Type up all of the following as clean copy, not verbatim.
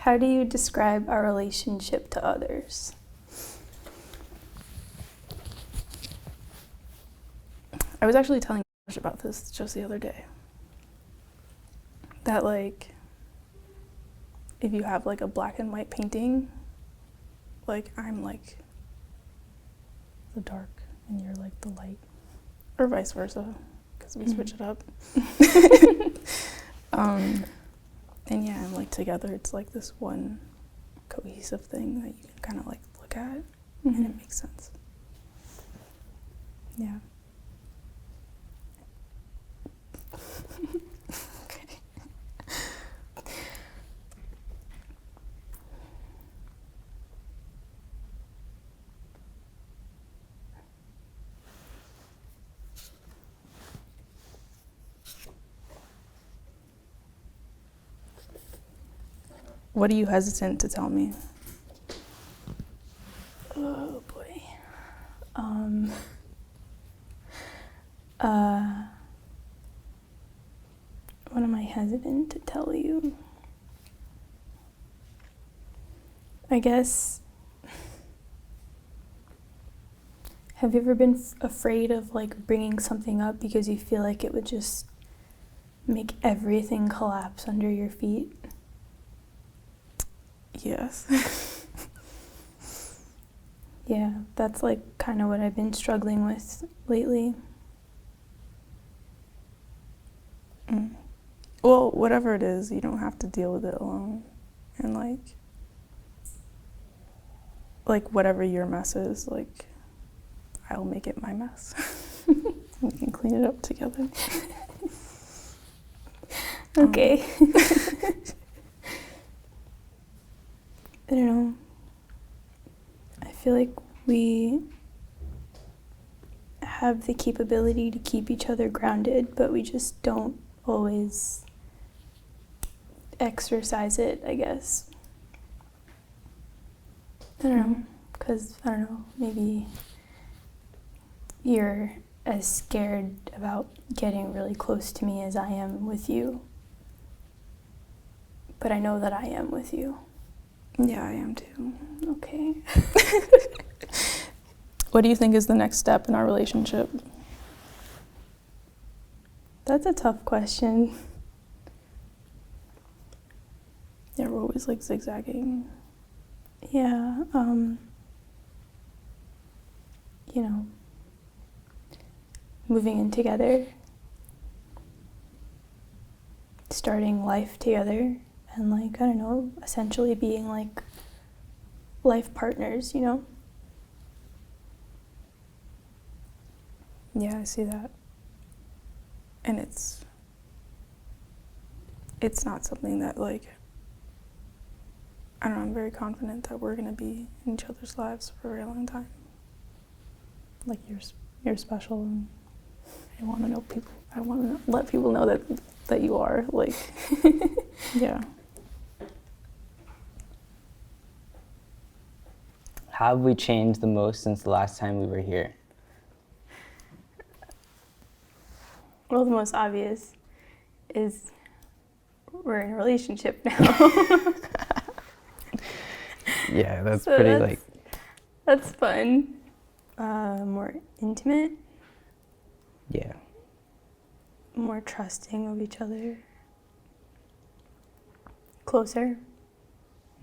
How do you describe our relationship to others? I was actually telling Josh about this just the other day. That like, if you have like a black and white painting, like I'm like the dark and you're like the light, or vice versa, because we switch it up. And yeah, and like together it's like this one cohesive thing that you can kind of like look at and it makes sense. Yeah. Okay. What are you hesitant to tell me? Oh boy. What am I hesitant to tell you? I guess, have you ever been afraid of like bringing something up because you feel like it would just make everything collapse under your feet? Yes. Yeah, that's like kind of what I've been struggling with lately. Well, whatever it is, you don't have to deal with it alone. And like whatever your mess is, like I'll make it my mess. We can clean it up together. Okay. I don't know. I feel like we have the capability to keep each other grounded, but we just don't always exercise it, I guess. I don't know, because, I don't know, maybe you're as scared about getting really close to me as I am with you. But I know that I am with you. Yeah, I am too. Okay. What do you think is the next step in our relationship? That's a tough question. Yeah, we're always like zigzagging. Yeah, you know, moving in together, starting life together, and like, I don't know, essentially being like life partners, you know? Yeah, I see that. And it's not something that like, I don't know, I'm very confident that we're gonna be in each other's lives for a very long time. Like you're special, and I want to let people know that you are, like, yeah. How have we changed the most since the last time we were here? Well, the most obvious is we're in a relationship now. Yeah, that's So pretty like... That's fun. More intimate. Yeah. More trusting of each other. Closer.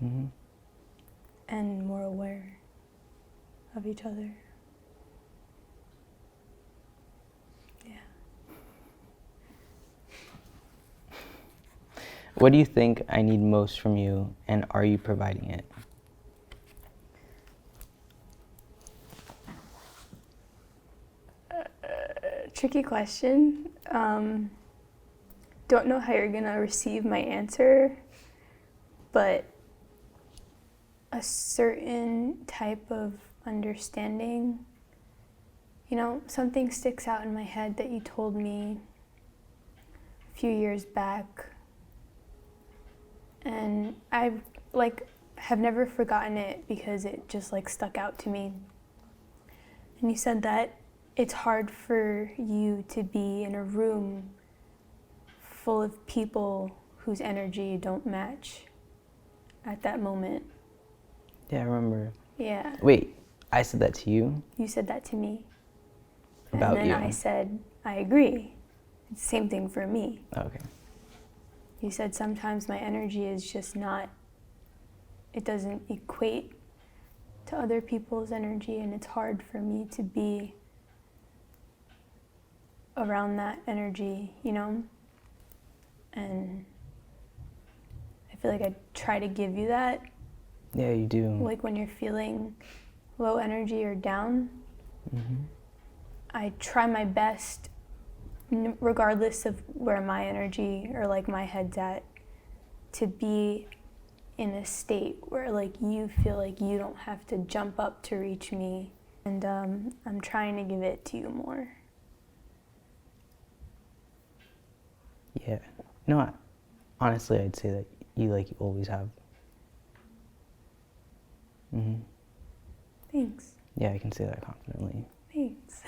Mm-hmm. And more aware of each other. Yeah. What do you think I need most from you, and are you providing it? Tricky question. Don't know how you're gonna receive my answer, but a certain type of understanding. You know, something sticks out in my head that you told me a few years back, and I've have never forgotten it because it just like stuck out to me. And you said that it's hard for you to be in a room full of people whose energy you don't match. at that moment. Yeah, I remember. Yeah. Wait, I said that to you? You said that to me. About and then you? I said, I agree. It's the same thing for me. Okay. You said sometimes my energy is just not, it doesn't equate to other people's energy, and it's hard for me to be around that energy, you know? And I feel like I try to give you that. Yeah, you do. Like when you're feeling low energy or down, Mm-hmm. I try my best, regardless of where my energy or like my head's at, to be in a state where like you feel like you don't have to jump up to reach me. And I'm trying to give it to you more. Yeah. No, honestly, I'd say that you always have. Mm-hmm. Thanks. Yeah, I can say that confidently. Thanks.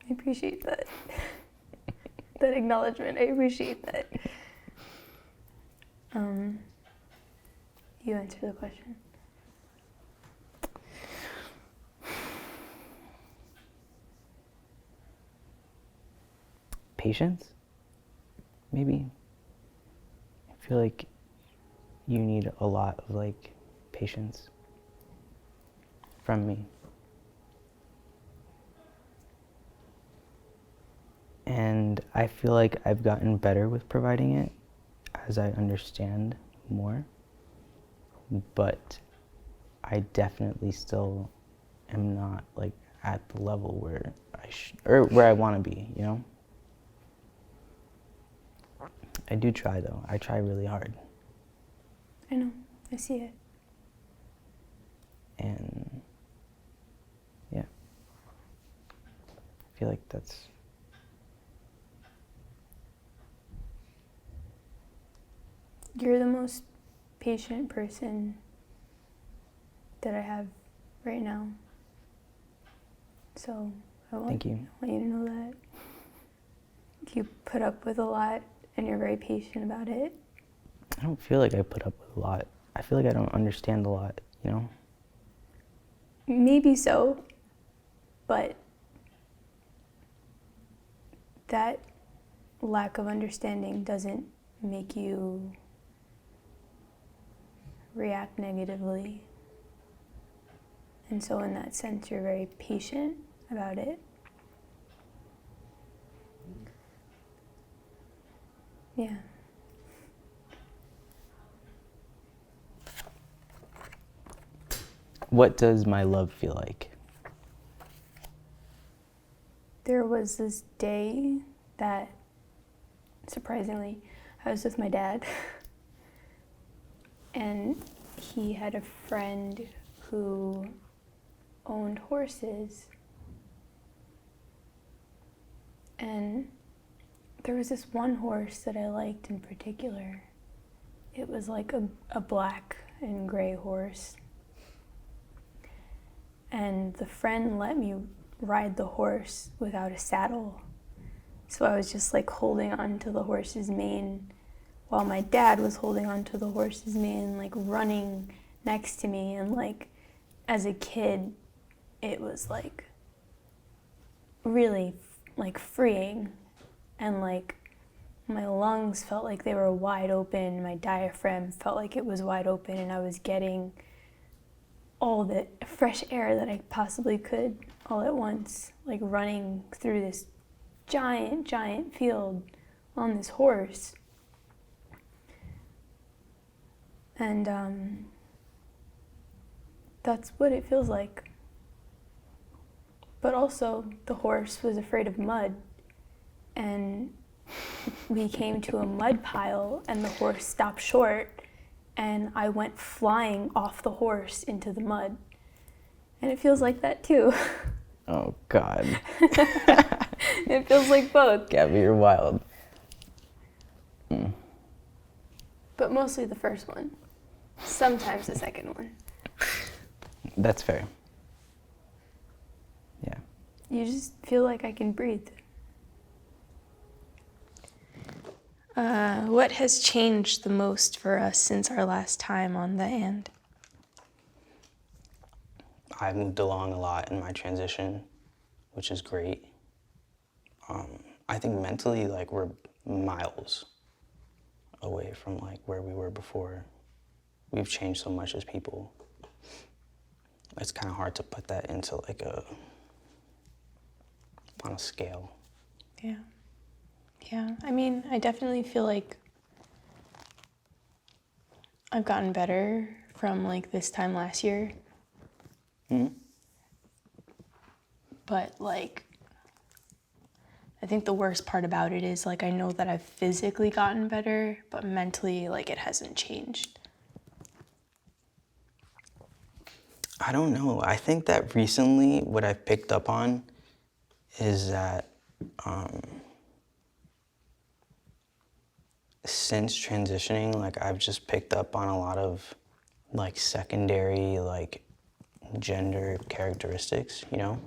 I appreciate that. That acknowledgement. I appreciate that. You answer the question. Patience? Maybe. I feel like you need a lot of like patience from me. And I feel like I've gotten better with providing it as I understand more. But I definitely still am not like at the level where or where I want to be, you know? I do try though. I try really hard. I know. I see it. And yeah. I feel like that's You're the most patient person that I have right now. So Thank you. I want you to know that. You put up with a lot and you're very patient about it. I don't feel like I put up with a lot. I feel like I don't understand a lot, you know? Maybe so, but that lack of understanding doesn't make you react negatively. And so in that sense, you're very patient about it. Yeah. What does my love feel like? There was this day that, surprisingly, I was with my dad, and he had a friend who owned horses. And there was this one horse that I liked in particular. It was like a black and gray horse. And the friend let me ride the horse without a saddle. So I was just like holding on to the horse's mane while my dad was holding on to the horse's mane, like running next to me. And like as a kid, it was like really like freeing, and like my lungs felt like they were wide open, my diaphragm felt like it was wide open, and I was getting all the fresh air that I possibly could all at once, like running through this giant field on this horse. And that's what it feels like. But also, the horse was afraid of mud, and we came to a mud pile, and the horse stopped short, and I went flying off the horse into the mud. And it feels like that too. Oh, God. It feels like both. Gabby, you're wild. But mostly the first one. Sometimes the second one. That's fair. Yeah. You just feel like I can breathe. What has changed the most for us since our last time on the And? I've moved along a lot in my transition, which is great. I think mentally, like, we're miles away from, like, where we were before. We've changed so much as people. It's kind of hard to put that into, like, on a scale. Yeah. Yeah, I mean, I definitely feel like I've gotten better from, like, this time last year. Mm-hmm. But, like, I think the worst part about it is, like, I know that I've physically gotten better, but mentally, like, it hasn't changed. I don't know. I think that recently what I've picked up on is that since transitioning, like, I've just picked up on a lot of, like, secondary, like, gender characteristics, you know?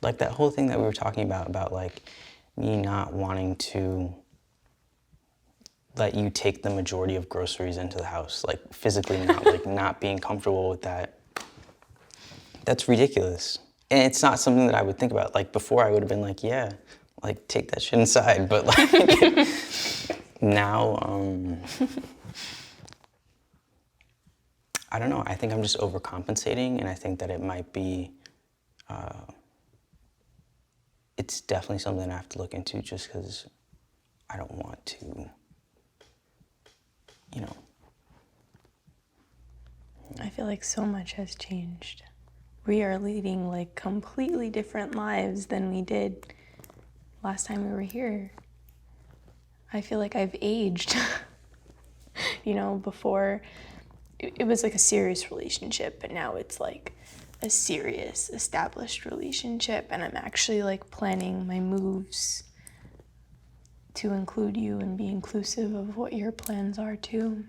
Like that whole thing that we were talking about, like, me not wanting to let you take the majority of groceries into the house, like, physically not, like, not being comfortable with that. That's ridiculous. And it's not something that I would think about. Like, before I would have been like, yeah, like, take that shit inside. But, like, now, I don't know. I think I'm just overcompensating, and I think that it might be, it's definitely something I have to look into just because I don't want to, you know. I feel like so much has changed. We are leading, like, completely different lives than we did last time we were here. I feel like I've aged. You know, before it was like a serious relationship, but now it's like a serious, established relationship, and I'm actually, like, planning my moves to include you and be inclusive of what your plans are too.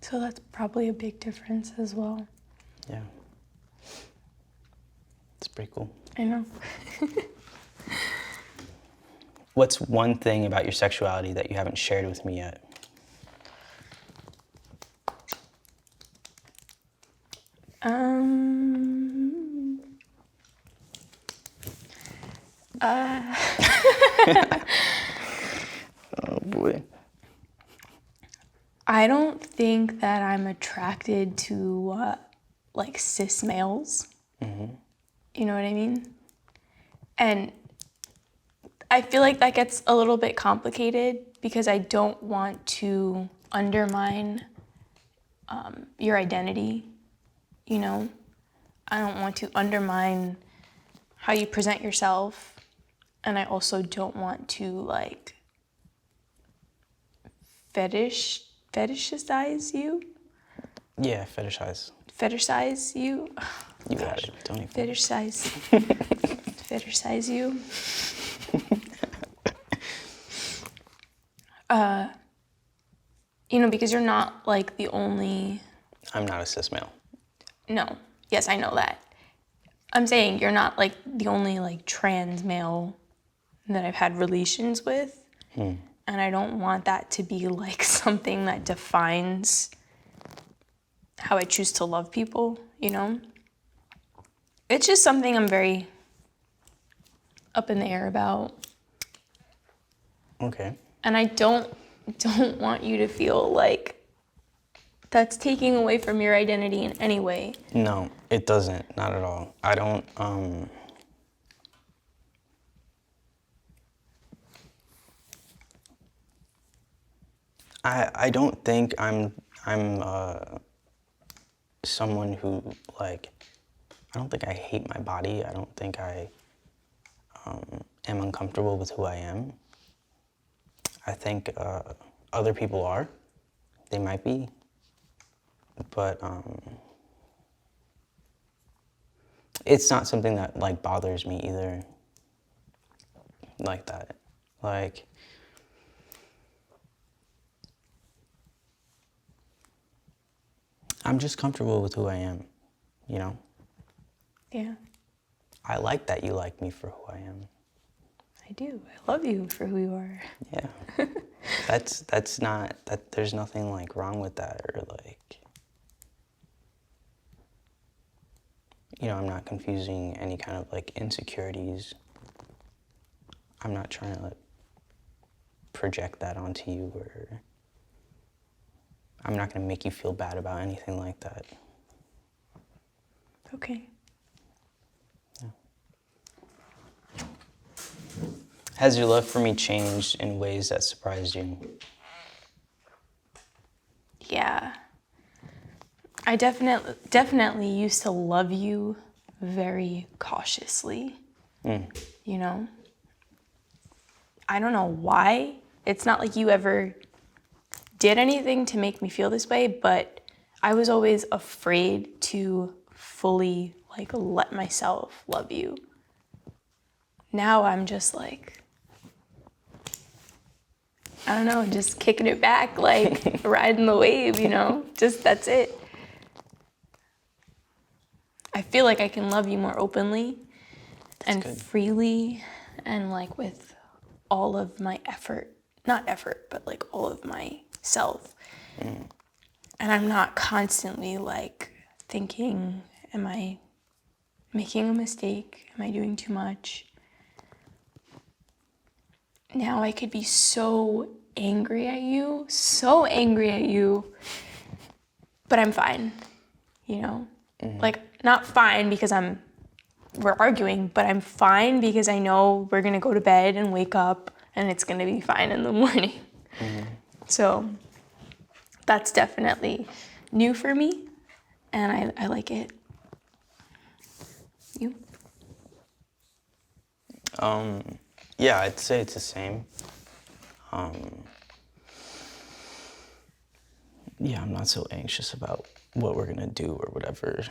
So that's probably a big difference as well. Yeah. It's pretty cool. I know. What's one thing about your sexuality that you haven't shared with me yet? Oh boy. I don't think that I'm attracted to like cis males. Mm-hmm. You know what I mean? And I feel like that gets a little bit complicated because I don't want to undermine your identity, you know? I don't want to undermine how you present yourself, and I also don't want to, like, fetishize you. Yeah, fetishize. Fetishize you. You got it. Don't even. Fetishize you. You know, because you're not, like, the only... I'm not a cis male. No. Yes, I know that. I'm saying you're not, like, the only, like, trans male that I've had relations with. And I don't want that to be, like, something that defines how I choose to love people, you know? It's just something I'm very up in the air about. Okay. And I don't want you to feel like that's taking away from your identity in any way. No, it doesn't. Not at all. I don't, I don't think I'm someone who, like, I don't think I hate my body. I don't think I am uncomfortable with who I am. I think other people are. They might be. But it's not something that, like, bothers me either. Like that. Like, I'm just comfortable with who I am, you know? Yeah, I like that you like me for who I am. I do. I love you for who you are. Yeah. That's not, there's nothing like wrong with that, or like, you know, I'm not confusing any kind of like insecurities. I'm not trying to like project that onto you, or I'm not going to make you feel bad about anything like that. Okay. Has your love for me changed in ways that surprised you? Yeah. I definitely used to love you very cautiously. You know? I don't know why. It's not like you ever did anything to make me feel this way, but I was always afraid to fully like let myself love you. Now I'm just like, I don't know, just kicking it back, like riding the wave, you know? Just that's it. I feel like I can love you more openly and good. freely and like with all of my effort, not effort, but like all of my self. And I'm not constantly like thinking, am I making a mistake? Am I doing too much? Now I could be so angry at you, but I'm fine, you know? Like, not fine because we're arguing, but I'm fine because I know we're gonna go to bed and wake up and it's gonna be fine in the morning. So that's definitely new for me and I like it. You? Yeah, I'd say it's the same. Yeah, I'm not so anxious about what we're gonna do or whatever.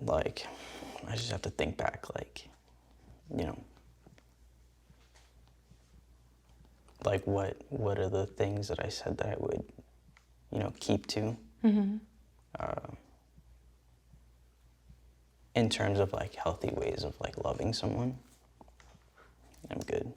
Like, I just have to think back, like, you know, like what are the things that I said that I would, you know, keep to. In terms of like healthy ways of like loving someone, I'm good.